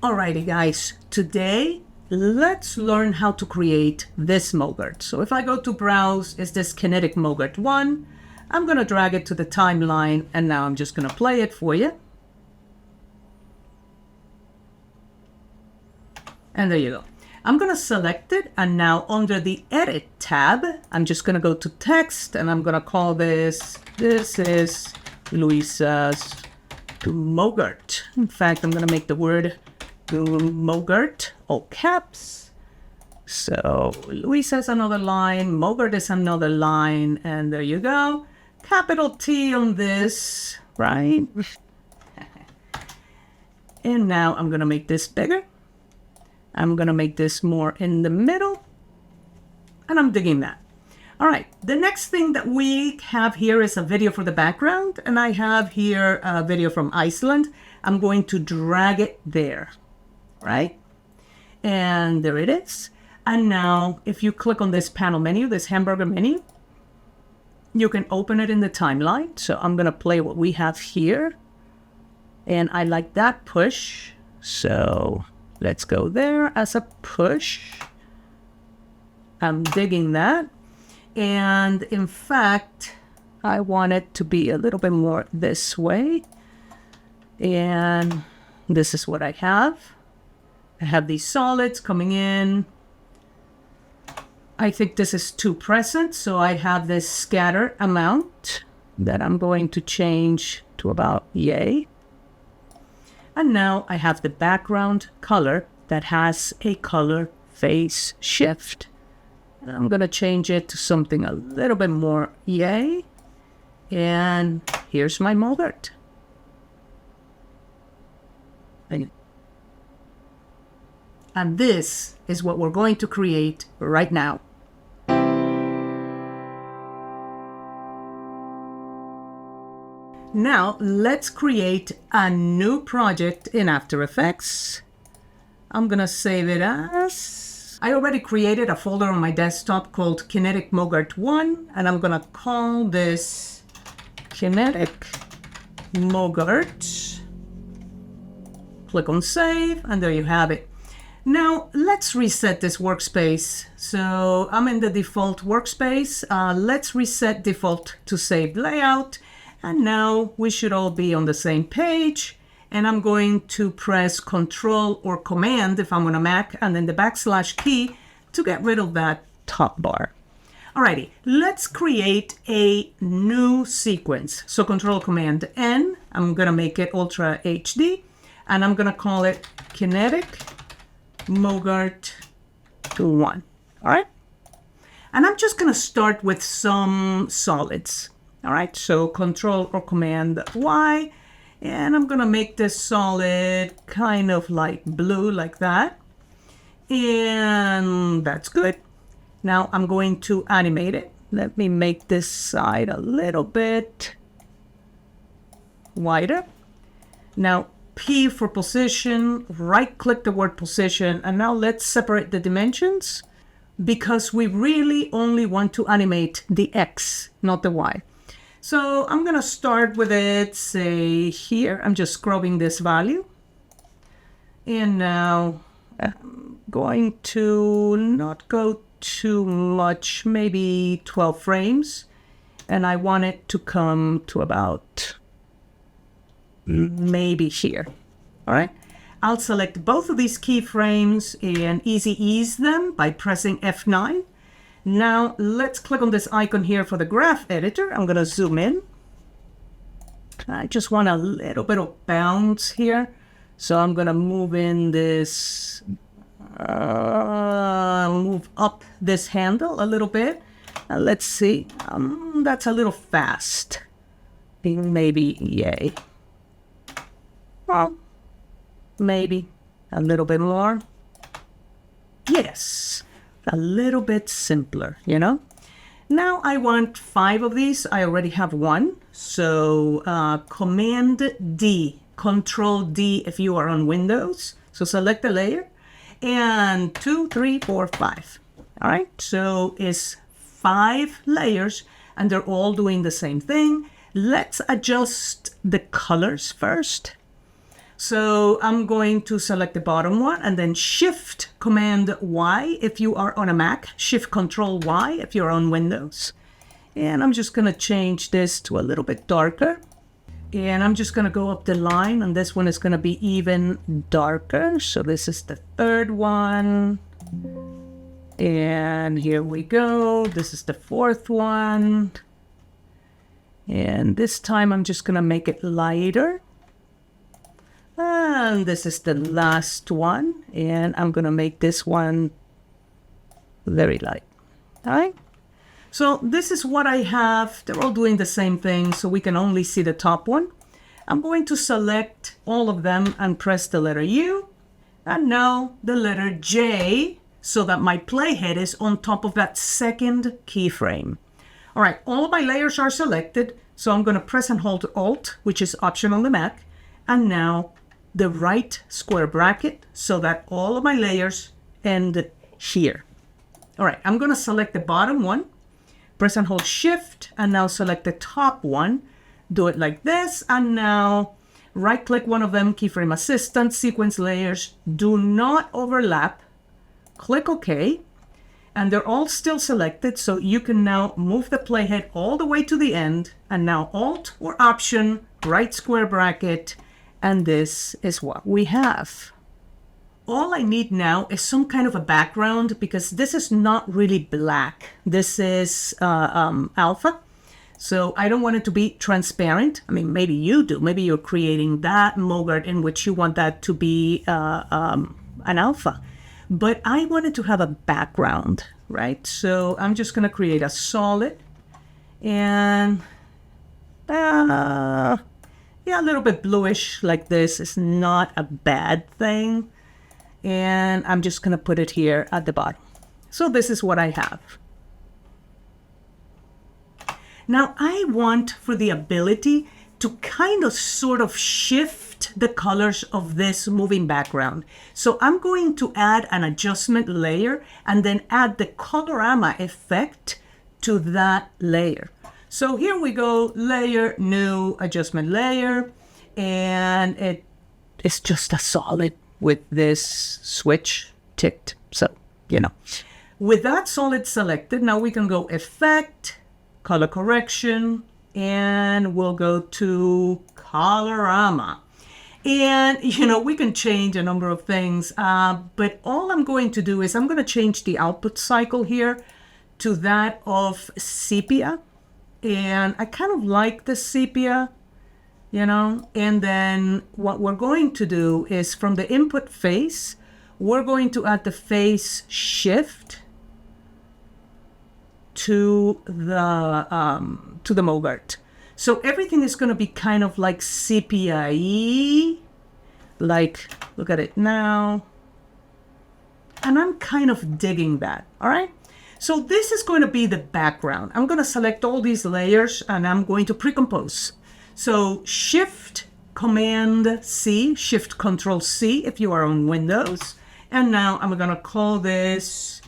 Alrighty guys, today let's learn how to create this MOGRT. So if I go to browse, is this Kinetic MOGRT 1? I'm going to drag it to the timeline and now I'm just going to play it for you. And there you go. I'm going to select it and now under the Edit tab, I'm just going to go to Text and I'm going to call this is Luisa's MOGRT. In fact, I'm going to make the word MOGRT all caps. So Luisa's another line, MOGRT is another line, and there you go. Capital T on this, right? And now I'm going to make this bigger. I'm going to make this more in the middle. And I'm digging that. All right, the next thing that we have here is a video for the background. And I have here a video from Iceland. I'm going to drag it there, right? And there it is. And now if you click on this panel menu, this hamburger menu, you can open it in the timeline. So I'm going to play what we have here. And I like that push. So let's go there as a push. I'm digging that. And in fact, I want it to be a little bit more this way. And this is what I have. I have these solids coming in. I think this is too present, so I have this scatter amount that I'm going to change to about yay. And now I have the background color that has a color phase shift. And I'm going to change it to something a little bit more yay. And here's my MOGRT. And this is what we're going to create right now. Now let's create a new project in After Effects. I'm gonna save it as... I already created a folder on my desktop called Kinetic MOGRT 1, and I'm gonna call this Kinetic MOGRT. Click on Save, and there you have it. Now, let's reset this workspace. So I'm in the default workspace. Let's reset default to saved layout. And now we should all be on the same page. And I'm going to press Control or Command if I'm on a Mac, and then the backslash key to get rid of that top bar. Alrighty, let's create a new sequence. So Control Command N, I'm gonna make it Ultra HD, and I'm gonna call it Kinetic MOGRT 1. All right. And I'm just going to start with some solids. All right. So Control or Command Y. And I'm going to make this solid kind of like blue like that. And that's good. Now I'm going to animate it. Let me make this side a little bit wider. Now P for position, right click the word position, and now let's separate the dimensions because we really only want to animate the X, not the Y. So I'm gonna start with it, say here, I'm just scrubbing this value. And now I'm going to not go too much, maybe 12 frames. And I want it to come to about maybe here. All right. I'll select both of these keyframes and easy ease them by pressing F9. Now let's click on this icon here for the graph editor. I'm going to zoom in. I just want a little bit of bounce here. So I'm going to move in this, move up this handle a little bit. Let's see. That's a little fast. Maybe yay. Well, maybe a little bit more. Yes, a little bit simpler, you know. Now I want 5 of these. I already have 1. So Command D, Control D if you are on Windows. So select the layer. And 2, 3, 4, 5. All right, so it's 5 layers and they're all doing the same thing. Let's adjust the colors first. So I'm going to select the bottom one and then Shift Command Y if you are on a Mac, Shift Control Y if you're on Windows. And I'm just going to change this to a little bit darker. And I'm just going to go up the line, and this one is going to be even darker. So this is the third one. And here we go. This is the fourth one. And this time I'm just going to make it lighter. And this is the last one. And I'm going to make this one very light. All right. So this is what I have. They're all doing the same thing, so we can only see the top one. I'm going to select all of them and press the letter U. And now the letter J, so that my playhead is on top of that second keyframe. All right, all of my layers are selected. So I'm going to press and hold Alt, which is Option on the Mac. And now the right square bracket so that all of my layers end here. All right, I'm going to select the bottom one. Press and hold Shift, and now select the top one. Do it like this, and now right-click one of them, Keyframe Assistant, Sequence Layers. Do not overlap. Click OK, and they're all still selected, so you can now move the playhead all the way to the end, and now Alt or Option, right square bracket, and this is what we have. All I need now is some kind of a background because this is not really black. This is alpha. So I don't want it to be transparent. I mean, maybe you do. Maybe you're creating that MOGRT in which you want that to be an alpha. But I wanted to have a background, right? So I'm just going to create a solid. And yeah, a little bit bluish like this is not a bad thing. And I'm just going to put it here at the bottom. So this is what I have. Now I want for the ability to kind of sort of shift the colors of this moving background. So I'm going to add an adjustment layer and then add the colorama effect to that layer. So here we go, layer, new adjustment layer, and it's just a solid with this switch ticked. So, you know, with that solid selected, now we can go Effect, Color Correction, and we'll go to Colorama. And, you know, we can change a number of things, but all I'm going to do is I'm going to change the output cycle here to that of sepia. And I kind of like the sepia. You know, and then what we're going to do is from the input face, we're going to add the face shift to the MOGRT. So everything is going to be kind of like sepia-y, like, look at it now. And I'm kind of digging that, all right? So this is going to be the background. I'm going to select all these layers and I'm going to pre-compose. So Shift Command C, Shift Control C if you are on Windows. And now I'm going to call this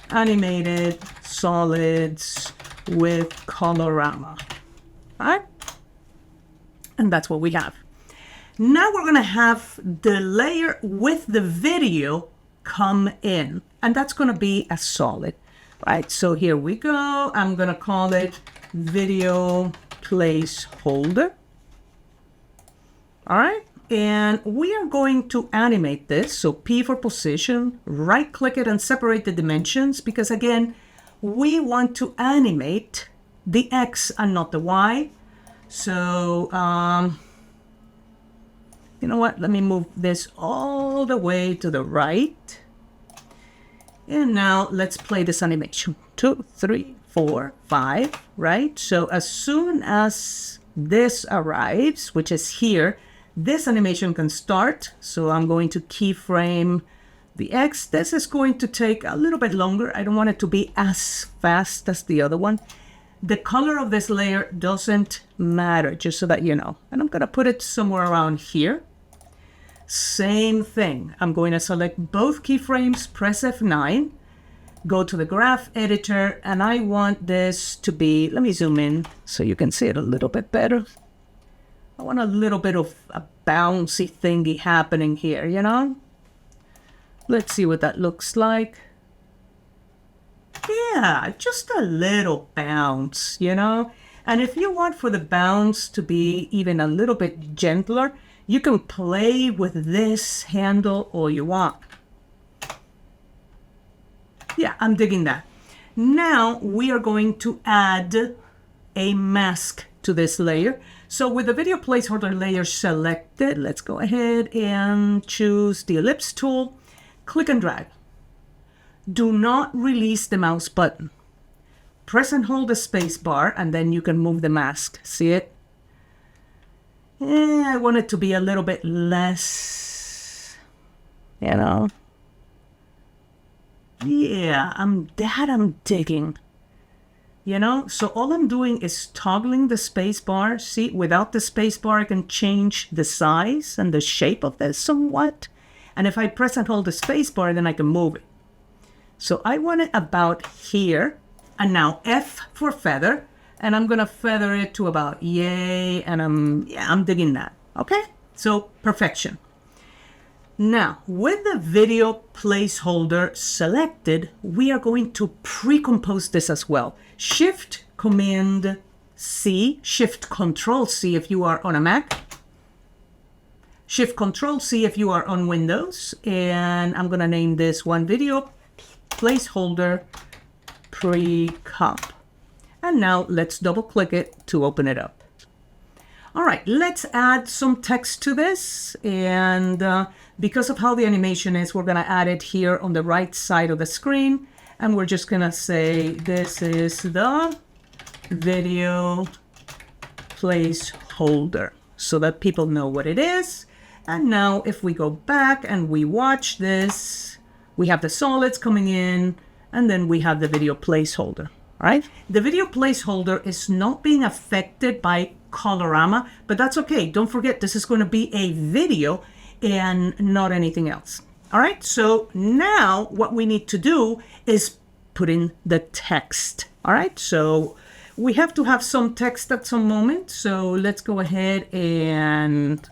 Animated Solids with Colorama. All right? And that's what we have. Now we're going to have the layer with the video come in. And that's going to be a solid. Right? So here we go. I'm going to call it Video Placeholder. All right, and we are going to animate this. So P for position, right click it and separate the dimensions because again, we want to animate the X and not the Y. So, you know what? Let me move this all the way to the right. And now let's play this animation. 2, 3, 4, 5, right? So as soon as this arrives, which is here, this animation can start. So I'm going to keyframe the X. This is going to take a little bit longer. I don't want it to be as fast as the other one. The color of this layer doesn't matter, just so that you know. And I'm going to put it somewhere around here. Same thing. I'm going to select both keyframes, press F9, go to the graph editor, and I want this to be, let me zoom in so you can see it a little bit better. I want a little bit of a bouncy thingy happening here, you know? Let's see what that looks like. Yeah, just a little bounce, you know? And if you want for the bounce to be even a little bit gentler, you can play with this handle all you want. Yeah, I'm digging that. Now we are going to add a mask to this layer. So with the video placeholder layer selected, let's go ahead and choose the ellipse tool, click and drag. Do not release the mouse button. Press and hold the space bar and then you can move the mask. See it? I want it to be a little bit less, you know. Yeah, I'm digging. You know, so all I'm doing is toggling the space bar. See, without the space bar, I can change the size and the shape of this somewhat. And if I press and hold the space bar, then I can move it. So I want it about here. And now F for feather. And I'm going to feather it to about yay. And I'm digging that. Okay, so perfection. Now, with the video placeholder selected, we are going to pre-compose this as well. Shift Command C, Shift Control C if you are on a Mac. Shift Control C if you are on Windows. And I'm going to name this one video placeholder pre-comp. And now let's double click it to open it up. All right, let's add some text to this. And because of how the animation is, we're going to add it here on the right side of the screen. And we're just going to say, this is the video placeholder so that people know what it is. And now if we go back and we watch this, we have the solids coming in, and then we have the video placeholder. All right, the video placeholder is not being affected by Colorama, but that's okay. Don't forget, this is going to be a video and not anything else. All right, so now what we need to do is put in the text. All right, so we have to have some text at some moment. So let's go ahead and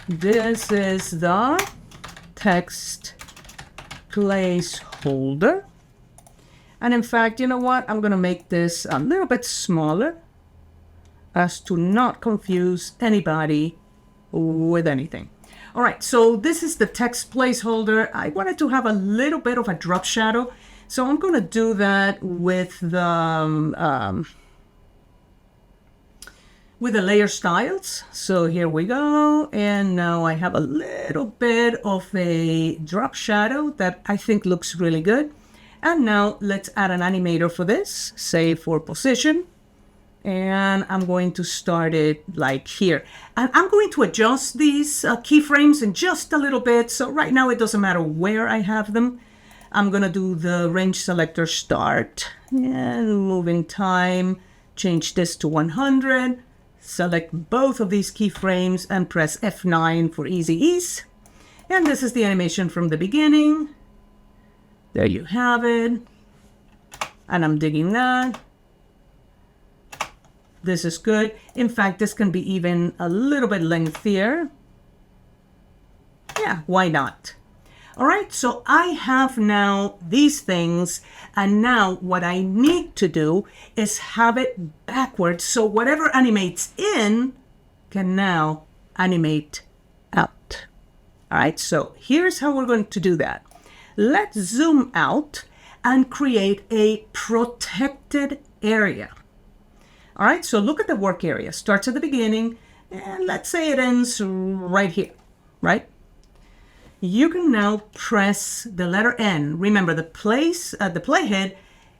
this is the text placeholder. And in fact, you know what? I'm going to make this a little bit smaller as to not confuse anybody with anything. All right, so this is the text placeholder. I wanted to have a little bit of a drop shadow. So I'm going to do that with the layer styles. So here we go. And now I have a little bit of a drop shadow that I think looks really good. And now let's add an animator for this, say for position. And I'm going to start it like here. And I'm going to adjust these keyframes in just a little bit. So right now it doesn't matter where I have them. I'm going to do the range selector start and moving time. Change this to 100. Select both of these keyframes and press F9 for easy ease. And this is the animation from the beginning. There you have it. And I'm digging that. This is good. In fact, this can be even a little bit lengthier. Yeah, why not? All right, so I have now these things. And now what I need to do is have it backwards. So whatever animates in can now animate out. All right, so here's how we're going to do that. Let's zoom out and create a protected area. All right, so look at the work area. Starts at the beginning, and let's say it ends right here, right? You can now press the letter N. Remember, the playhead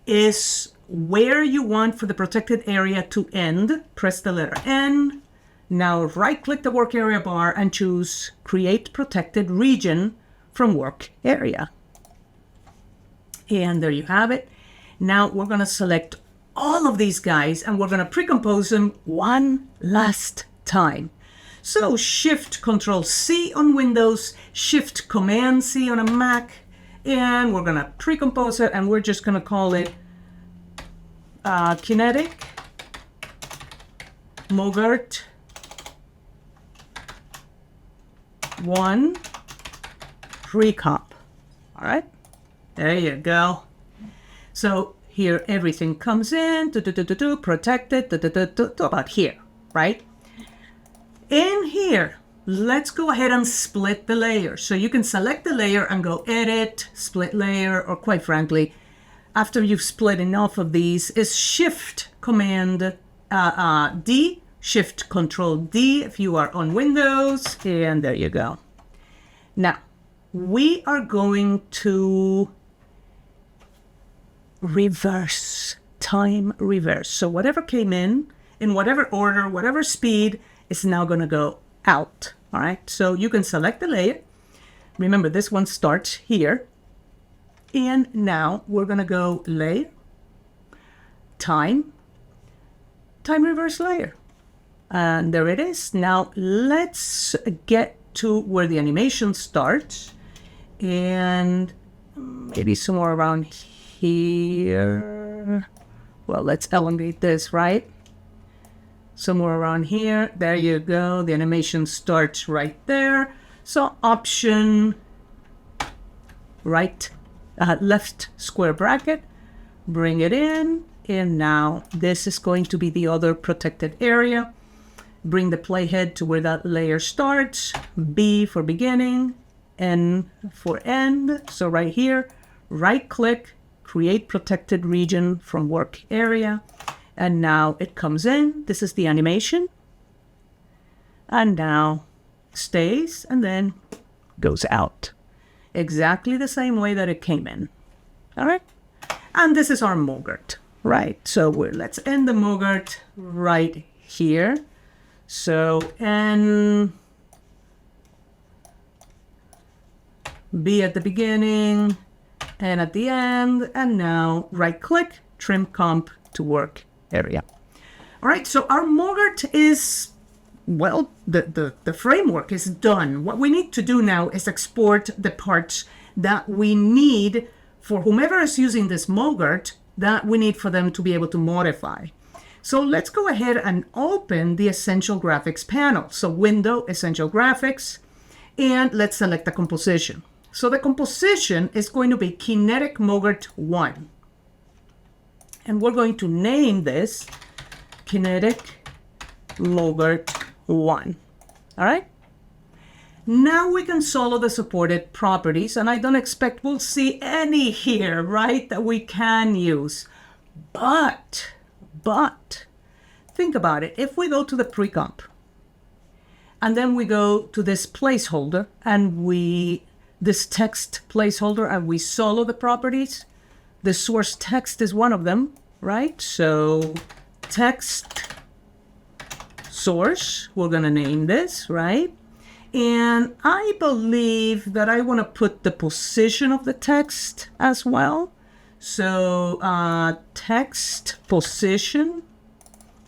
is where you want for the protected area to end. Press the letter N. Now right-click the work area bar and choose Create Protected Region from Work Area. And there you have it. Now we're going to select all of these guys and we're going to pre-compose them one last time. So Shift Control C on Windows, Shift Command C on a Mac, and we're going to pre-compose it and we're just going to call it Kinetic MOGRT one pre-comp. All right, there you go. So here everything comes in, protected, about here, right? In here, let's go ahead and split the layer. So you can select the layer and go edit, split layer, or quite frankly, after you've split enough of these, is Shift Command D, Shift Control D if you are on Windows, and there you go. Now, we are going to reverse, time reverse. So whatever came in whatever order, whatever speed, is now going to go out. All right, so you can select the layer. Remember, this one starts here. And now we're going to go layer, time reverse layer. And there it is. Now let's get to where the animation starts. And maybe somewhere around here. Well, let's elongate this, right? Somewhere around here. There you go. The animation starts right there. So option right, left square bracket, bring it in. And now this is going to be the other protected area. Bring the playhead to where that layer starts. B for beginning, N for end. So right here, right click, create protected region from work area. And now it comes in. This is the animation. And now stays and then goes out. Exactly the same way that it came in. All right. And this is our MOGRT, right? So let's end the MOGRT right here. So N, B at the beginning and at the end. And now right click, trim comp to work area. All right, so our MOGRT is, well, the framework is done. What we need to do now is export the parts that we need for whomever is using this MOGRT, that we need for them to be able to modify. So let's go ahead and open the Essential Graphics panel. So Window, Essential Graphics, and let's select the composition. So the composition is going to be Kinetic MOGRT 1. And we're going to name this Kinetic MOGRT 1. All right. Now we can solo the supported properties, and I don't expect we'll see any here, right, that we can use. But think about it. If we go to the pre-comp and then we go to this placeholder and this text placeholder and we solo the properties, the source text is one of them, right? So text source, we're going to name this, right? And I believe that I want to put the position of the text as well. So text position,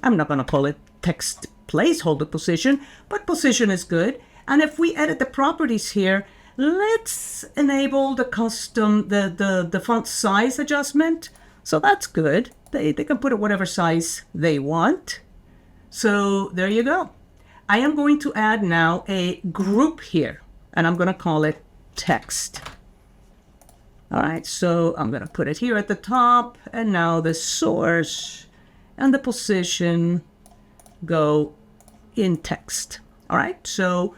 I'm not going to call it text placeholder position, but position is good. And if we edit the properties here, let's enable the custom, the font size adjustment. So that's good. They can put it whatever size they want. So there you go. I am going to add now a group here, and I'm going to call it text. All right, so I'm going to put it here at the top, and now the source and the position go in text. All right, so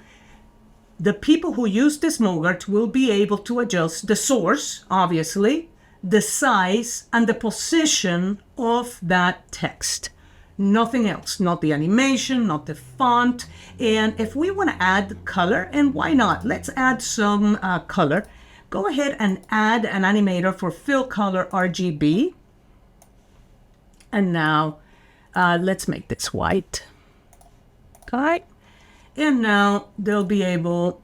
the people who use this MOGRT will be able to adjust the source, obviously, the size, and the position of that text. Nothing else, not the animation, not the font. And if we want to add color, and why not? Let's add some color. Go ahead and add an animator for fill color RGB. And now let's make this white. Okay. And now they'll be able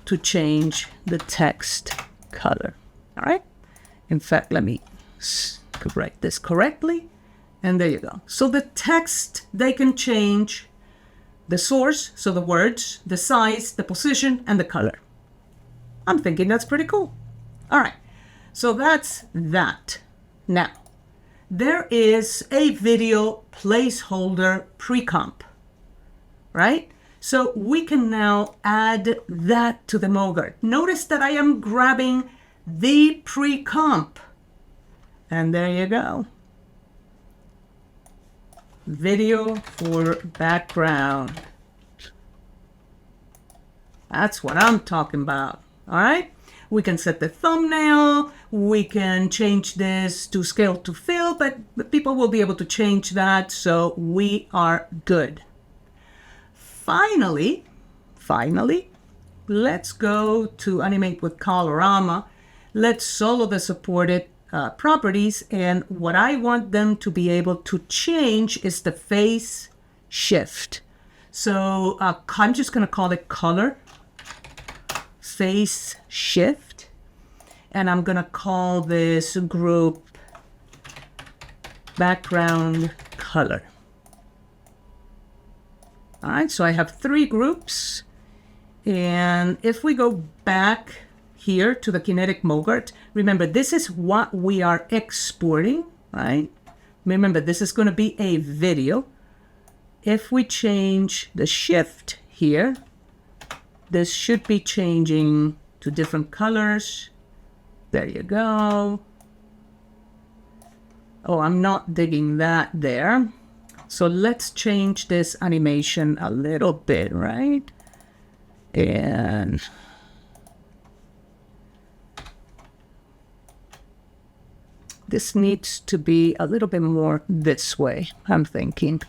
to change the text color. All right. In fact, let me write this correctly. And there you go. So the text, they can change the source, so the words, the size, the position, and the color. I'm thinking that's pretty cool. All right. So that's that. Now, there is a video placeholder pre-comp, right? So we can now add that to the MOGRT. Notice that I am grabbing the pre-comp. And there you go. Video for background. That's what I'm talking about. All right. We can set the thumbnail. We can change this to scale to fill, but people will be able to change that. So we are good. Finally, let's go to animate with Colorama. Let's solo the supported properties. And what I want them to be able to change is the phase shift. So I'm just going to call it color phase shift. And I'm going to call this group background color. All right, so I have 3 groups. And if we go back here to the Kinetic MOGRT, remember, this is what we are exporting, right? Remember, this is going to be a video. If we change the shift here, this should be changing to different colors. There you go. Oh, I'm not digging that there. So let's change this animation a little bit, right? And this needs to be a little bit more this way, I'm thinking.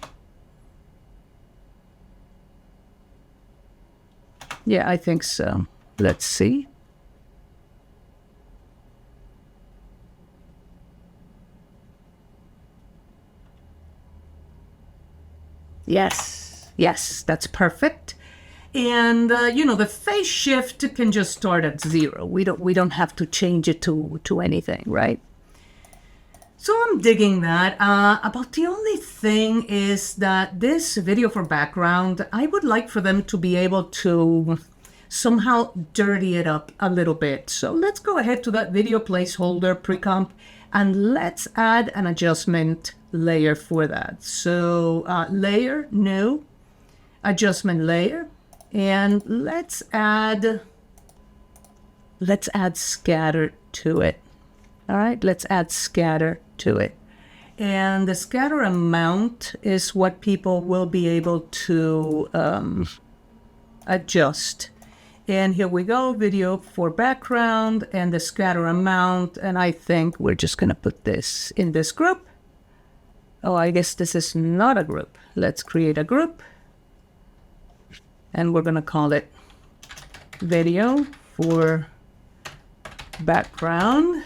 Yeah, I think so. Let's see. Yes, that's perfect. And you know, the phase shift can just start at 0. We don't have to change it to anything, right? So I'm digging that. About the only thing is that this video for background, I would like for them to be able to somehow dirty it up a little bit. So let's go ahead to that video placeholder pre-comp and let's add an adjustment layer for that. So layer, new, adjustment layer, and let's add scatter to it. All right, let's add scatter to it. And the scatter amount is what people will be able to adjust. And here we go, video for background and the scatter amount. And I think we're just going to put this in this group. Oh, I guess this is not a group. Let's create a group. And we're going to call it video for background.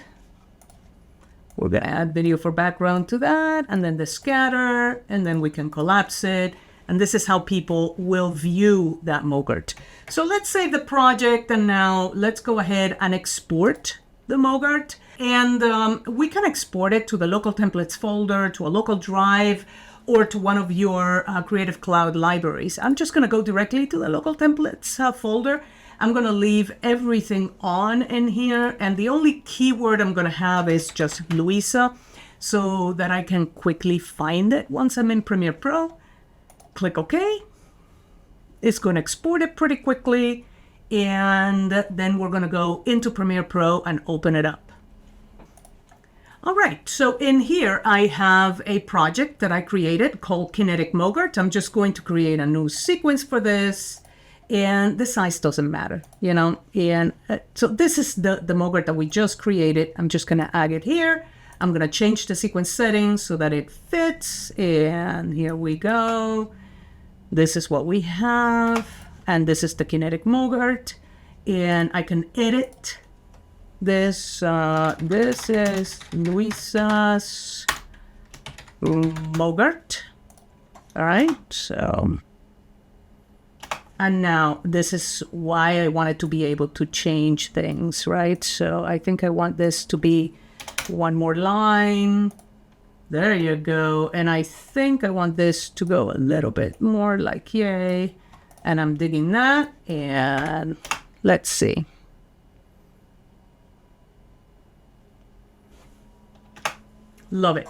We're going to add video for background to that, and then the scatter, and then we can collapse it. And this is how people will view that MOGRT. So let's save the project, and now let's go ahead and export the MOGRT. And we can export it to the local templates folder, to a local drive, or to one of your Creative Cloud libraries. I'm just going to go directly to the local templates folder. I'm going to leave everything on in here. And the only keyword I'm going to have is just Luisa, so that I can quickly find it once I'm in Premiere Pro. Click OK. It's going to export it pretty quickly. And then we're going to go into Premiere Pro and open it up. All right, so in here, I have a project that I created called Kinetic MOGRT. I'm just going to create a new sequence for this, and the size doesn't matter, you know. And so this is the MOGRT that we just created. I'm just going to add it here. I'm going to change the sequence settings so that it fits, and here we go. This is what we have, and this is the Kinetic MOGRT, and I can edit this. This is Luisa's MOGRT. All right, so, and now this is why I wanted to be able to change things, right? So I think I want this to be one more line. There you go. And I think I want this to go a little bit more like yay. And I'm digging that. And let's see. Love it.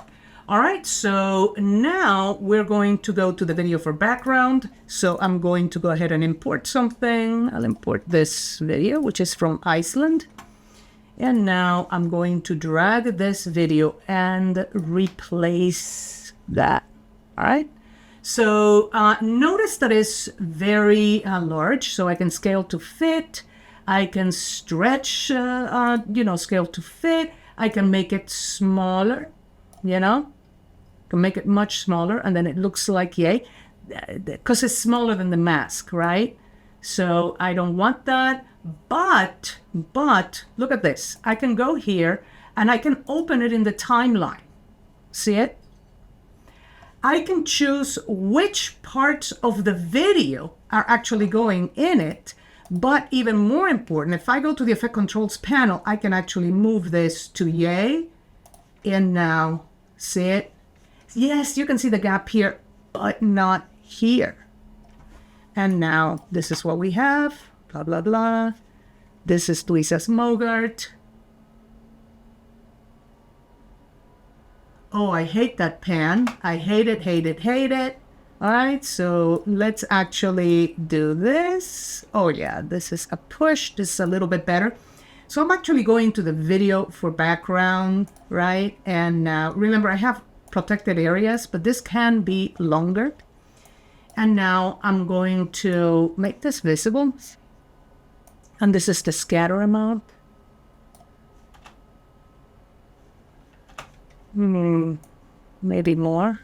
All right, so now we're going to go to the video for background. So I'm going to go ahead and import something. I'll import this video, which is from Iceland. And now I'm going to drag this video and replace that. All right. So notice that it's very large, so I can scale to fit. I can stretch, scale to fit. I can make it smaller, can make it much smaller, and then it looks like yay, because it's smaller than the mask, right? So I don't want that, but look at this. I can go here and I can open it in the timeline. See it? I can choose which parts of the video are actually going in it, but even more important, if I go to the Effect Controls panel, I can actually move this to yay, and now, see it? Yes, you can see the gap here, but not here. And now this is what we have, blah, blah, blah. This is Luisa's MOGRT. Oh, I hate that pan. I hate it, hate it, hate it. All right, so let's actually do this. Oh yeah, this is a push. This is a little bit better. So I'm actually going to the video for background, right? And remember, I have protected areas, but this can be longer. And now I'm going to make this visible. And this is the scatter amount. Maybe more.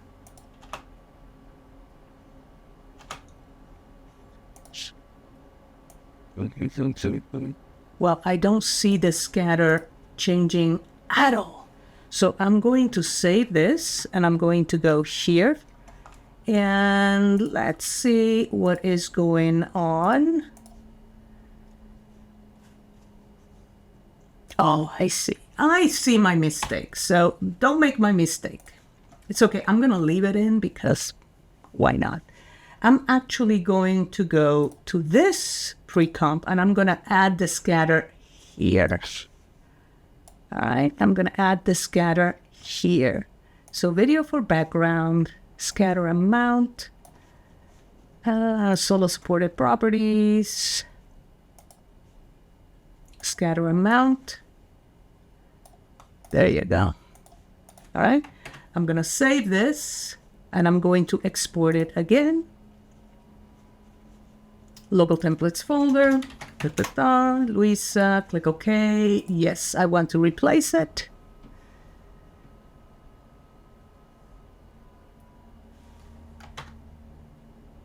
Well, I don't see the scatter changing at all. So I'm going to save this and I'm going to go here. And let's see what is going on. Oh, I see. I see my mistake. So don't make my mistake. It's okay. I'm going to leave it in because why not? I'm actually going to go to this pre-comp and I'm going to add the scatter here. All right. I'm going to add the scatter here. So video for background, scatter amount, solo supported properties, scatter amount. There you go. All right. I'm going to save this and I'm going to export it again. Local templates folder, Luisa, click OK. Yes, I want to replace it.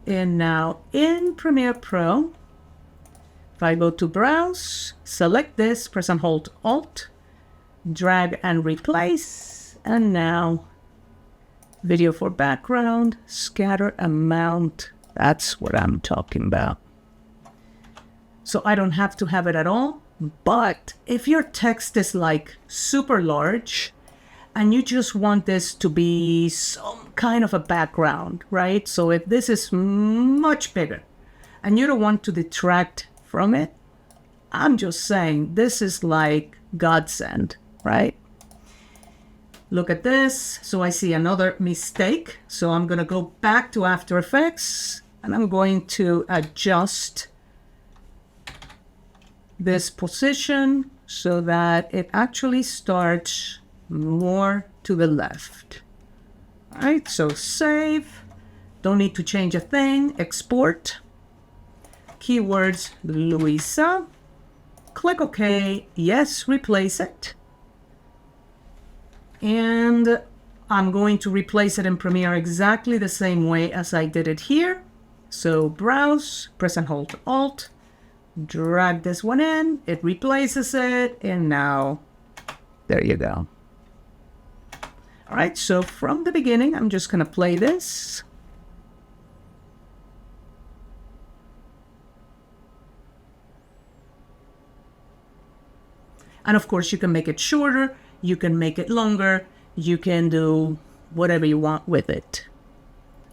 And now in Premiere Pro, if I go to Browse, select this, press and hold Alt, drag and replace, and now video for background, scatter amount, that's what I'm talking about. So I don't have to have it at all, but if your text is like super large and you just want this to be some kind of a background, right? So if this is much bigger and you don't want to detract from it, I'm just saying this is like godsend, right? Look at this. So I see another mistake. So I'm going to go back to After Effects and I'm going to adjust this position so that it actually starts more to the left. All right, so save. Don't need to change a thing. Export. Keywords Luisa. Click OK. Yes, replace it. And I'm going to replace it in Premiere exactly the same way as I did it here. So browse, press and hold Alt, drag this one in, it replaces it, and now there you go. All right, so from the beginning, I'm just going to play this. And of course, you can make it shorter, you can make it longer, you can do whatever you want with it.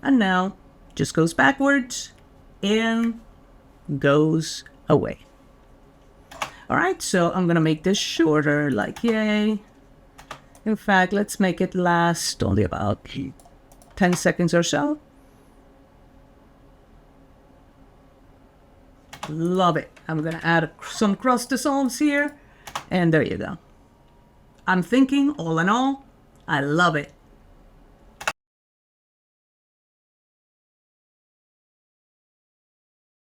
And now, just goes backwards and goes away. All right, so I'm going to make this shorter, like yay. In fact, let's make it last only about 10 seconds or so. Love it. I'm going to add some cross dissolves here. And there you go. I'm thinking, all in all, I love it.